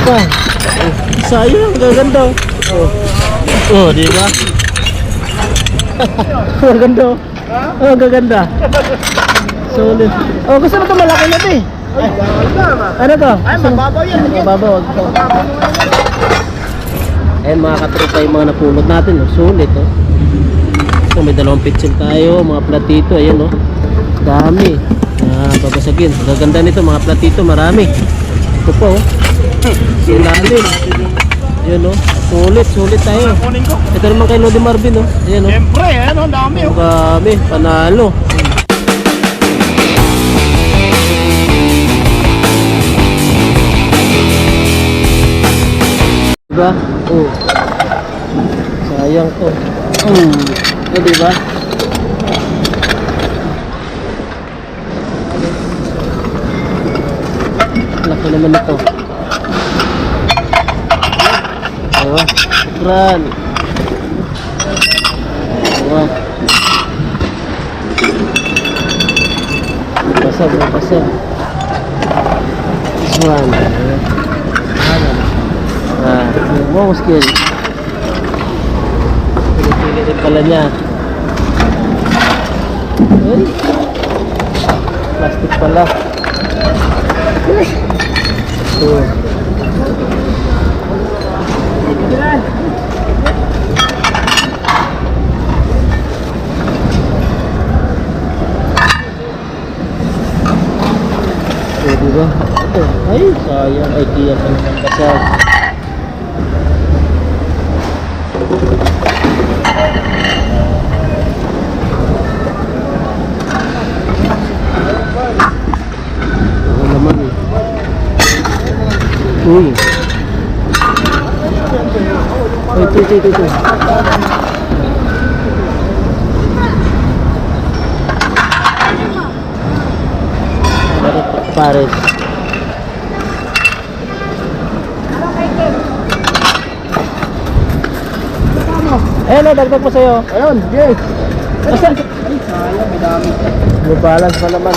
pa. Sayang, gaganda. Di ba? Gaganda. Gaganda. Solid. Gusto mo ito malaki na ito eh. Ano to? Ay, mababaw yan. Mababaw. Ayan mga katropa yung mga napulot natin. Sulit oh. So, may dalawang pitsil tayo. Mga platito. Ayan oh. Dami. Babasagin. Gaganda nito mga platito. Marami. Ito po oh. Silalim. Ayan oh. Sulit tayo. Ito naman kay Lodi Marvin oh. Ayan oh. Siyempre, ano, dami oh. Dami. Panalo. Diba? Sayang to. Diba? Laki naman ito. Diba? Shukran. Diba? Pasag. This one. Wow, skill. Pili din pala niya. Plastic pala. Diba? Ito. Ay, sayang. Ay, tiyan pa naman kasag. Uy. Ito. Pares. Ayun na, dagdag po sa'yo. Ayun, yes. Asan? Ay, sayang, may dami. May balance pa naman.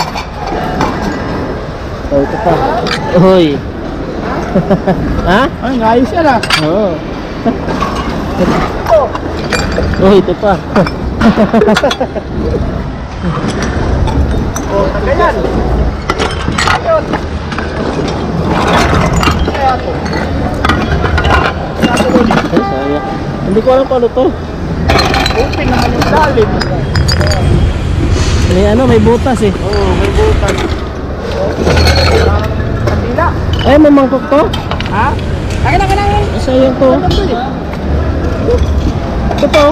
Ito pa. Uy. Ha? Ay, ayos yan ah. Oo. Ito pa. Tagayan. Ayun. Kaya to. Ay, sayang. Hindi ko alam paano to. Open naman yung lalim. May butas eh. Oo, may butas. Kandila. Ay, may mangkok to? Ha? Akin. Ay, sayang to. Ito to.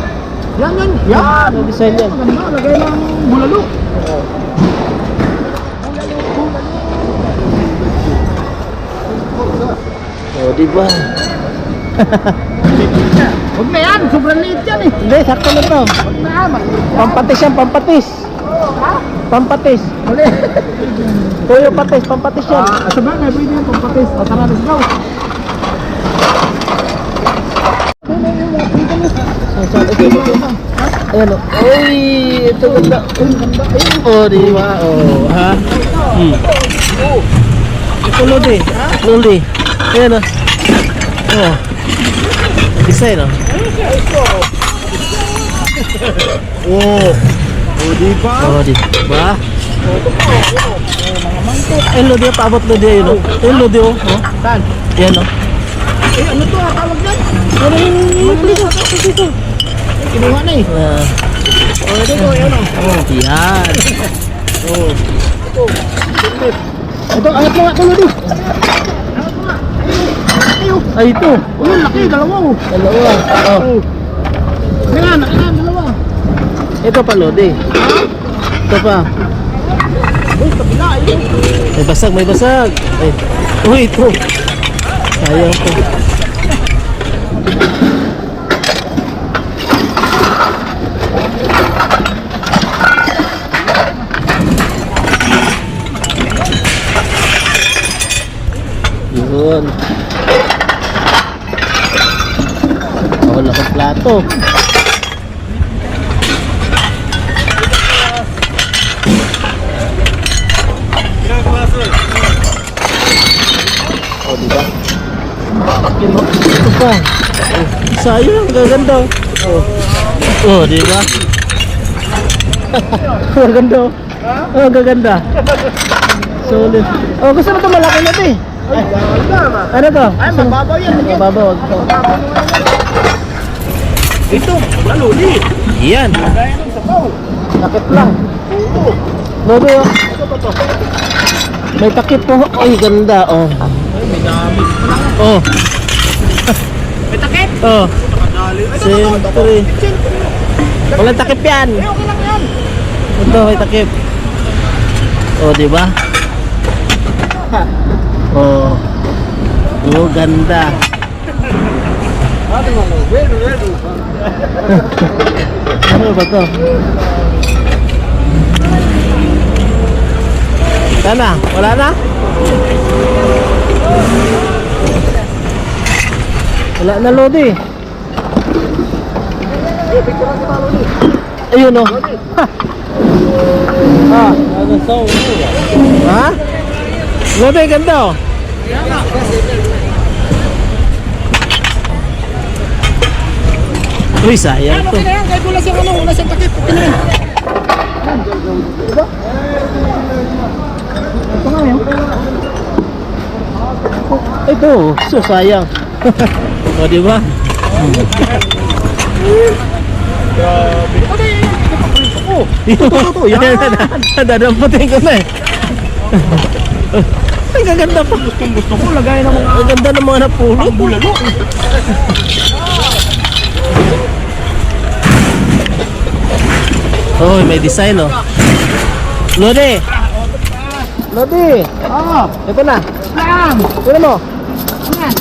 Yan. Yan. Ano design yan? Maganda, lagay ng bulalo. Diba? Huwag na yan, sobrang liit yan eh. Hindi, sakto na to. Huwag na yan, Pampatis yan, pampatis. ha? Pampatis. Mali. Tuyo patis, pampatis yan. Sabagay, pwede yan, pampatis. O, tara, let's go. Ayan o. Uy, ito ganda. Diba? Ha? Ito Lodi. Lodi. Ayan o. Design o. Diba? Diba? Ayan Lodi, paabot Lodi. Ayan o. Ayan Lodi o. Saan? Ayan o. Eh, ano to? Tawag yan? Ano yung plito? Dito. Kinuha na eh. Ito, yan o. Yan. Ito, angat mo nga ito, Lodi. Ay, ito. Uy, laki, dalawa o. Dalawa. Ayan, dalawa. Ito pa Lodi. Ito pa. Uy, kabila, ayun. May basag. Ay. Uy, ito. Sayang to. Yun. Wala kang plato. Diba? Ito pa. Sayang, gaganda. Oh, di ba? Gaganda. Oh, gaganda. Solid. Oh, gusto mo ito malaki na ito eh. Ano to? Ay, mababaw yan. Mababaw. Ito, lalo di. Yan. Gaya ng sabaw. Takip lang. Lobe oh. May takip po. Ay, ganda. Oh. Ay, may gamit pa lang. Oh. May takip. Oh. Nakadali. Ay, Siyempre. Walang takip yan. Ay, okay lang yan. Ito, may takip. Oh, di ba? Oh. Oh, ganda. Ano ba to? Sana, wala na? Wala na, Lodi. Ayun oh. Ha? Ha? Lodi, ganda oh. Uy, sayang to. Okay na yan, kahit wala siyang ano, wala siyang takip. Okay na yan. Diba? Ito nga yun. Ito, so sayang. O, di ba? Grabe. Ano yan? Napakulit ako. Ito, yan. Dadamputin ko na eh. Ay, gaganda pa. Gusto ko, lagay na mga Ang ganda ng mga napulot. bulalo. Oh, may design oh. Lodi. Lodi. Ah, Ito na. lang. Kunin mo. Ayan.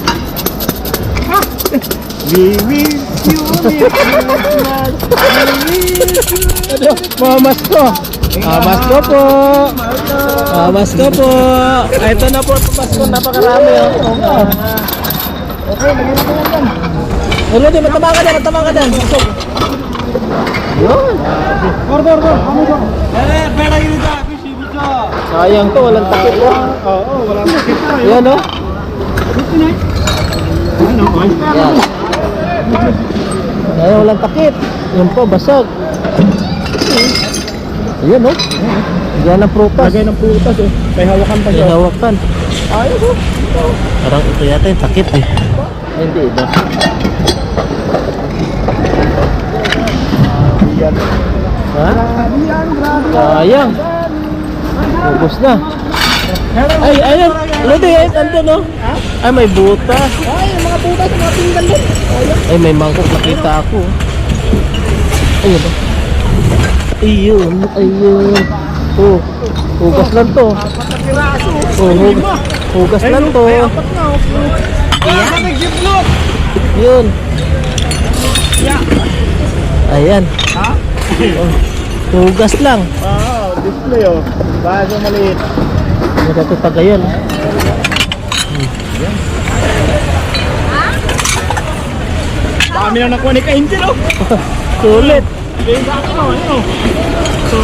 Ah. We miss you, Ano? Mamas ko. Mamas ko po. Mamas ko po. Ito na po. Pasko. Napakarami oh. Okay, lagyan natin yan dyan. Oh, Lodi, matama ka dyan. Matama ka dyan. Yun. Order. Ano dyan? Pera yun dyan. Sayang to. Walang takip oh. Oo, wala mo. Kita yun. Yan oh. Ito na eh. Ano? Ay, Yan. Ayan, walang takip. Yun po, basag. Ayan oh. Yan ang prutas. lagay ng prutas eh. May hawakan pa May siya. hawakan. Ayos oh. Parang ito yata yung takip eh. Ay, hindi iba. Yan. Ha? Yan, grabe. Sayang. Ubus na. Ay, ayun. Lodi, ayun. Andun no? Ay, may butas. Ay, yung mga putas, mga pinggan doon. Ayun. Ay, may mangkok nakita ako. Ayun ba? Ayun. Oh, hugas lang to. Patapiraso. Oh, hugas lang to. Ay, apat na. Ayan. Nag-ziplock. Yun. Ayan. Ha? Oh, hugas lang. Ah, display oh. Baso maliit. May dati tagayan. Dami na nakuha ni Ka-Angel oh. Sulit. Yung sa akin oh, ano. So,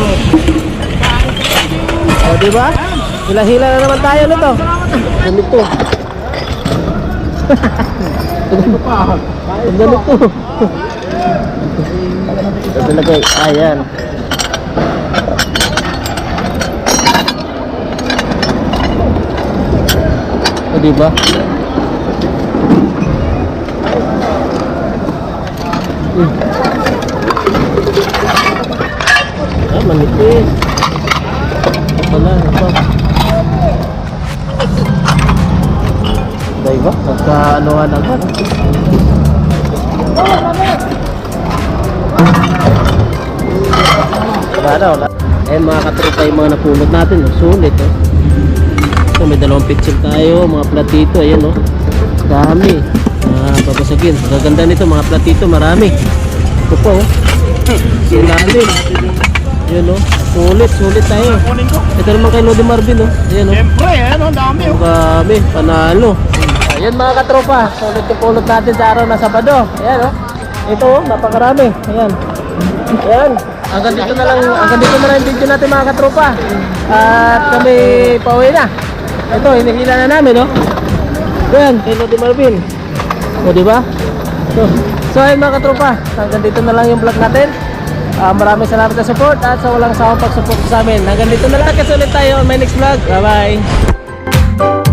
O, diba? Hila-hila na naman tayo nito. Ganito. ito pa. Ganito. Ito lagay. Ayan. O, diba? Ah, manipis. Ito pala, ito. Diba? Nagka-anuhan agad. Wala na, wala. Ayan mga katropa yung mga napulot natin. Oh. Sulit oh. So, may dalawang picture tayo, mga platito. Ayan oh. Dami. Babasagin. Gaganda nito mga platito, marami. Ito po oh. Ilalim. Ayan oh. Sulit tayo. Kunin ko. Ito naman kay Lodi Marvin oh. Ayan oh. Siyempre, ano, dami oh. Dami, panalo. Ayan mga katropa, sulit yung pulot natin sa araw na Sabado. Ayan oh. Ito oh, napakarami. Ayan. Ayan. Hanggang dito na lang yung video natin mga katropa. At kami pauwi na. Ito, hinihila na namin oh. Yan, kay Lodi Marvin. O, di ba? So ayun mga katropa, hanggang dito na lang yung vlog natin. Maraming salamat sa support at sa walang sawang pag-support sa amin. Hanggang dito na lang, kasi ulit tayo on my next vlog. Bye bye.